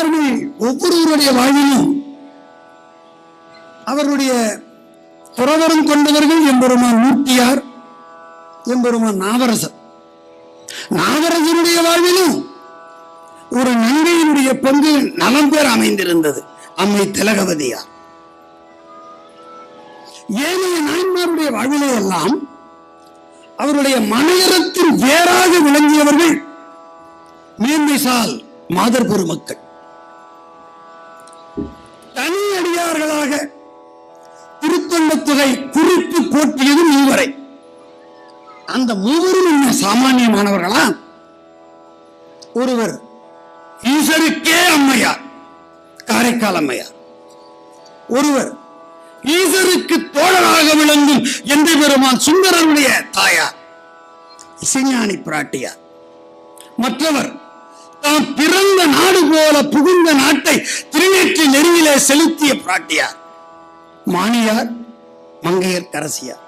நாயன்மார்கள் ஒவ்வொருவருடைய வாழ்விலும் அவருடைய துறவரம் கொண்டவர்கள் எம்பெருமான் மூர்த்தியார், எம்பெருமான் நாவரசர். நாவரசருடைய வாழ்விலும் ஒரு நங்கையினுடைய பங்கு நலம் பேர் அமைந்திருந்தது, அம்மை திலகவதியார். ஏனைய நாயன்மாருடைய வாழ்விலே எல்லாம் அவருடைய மனையறத்தின் வேறாக விளங்கியவர்கள் மேன்மைசால் மாதர் பெருமக்கள். தனி அடியார்களாக திருத்தொண்டத்தொகை குறிப்பு போற்றியது மூவரை. அந்த மூவரும் என்ன சாமானியமானவர்களா? ஒருவர் ஈசருக்கே அம்மையார், காரைக்கால் அம்மையார். ஒருவர் ஈசருக்கு தோழராக விளங்கும் எந்தை பெருமான் சுந்தரருடைய தாயார் இசைஞானி பிராட்டியார். மற்றவர் தாம் பிறந்த நாடு போல புகுந்த நாட்டை திருநெற்றி நெருங்கிலே செலுத்திய பிராட்டியார் மாணியார் மங்கையர் கரசியார்.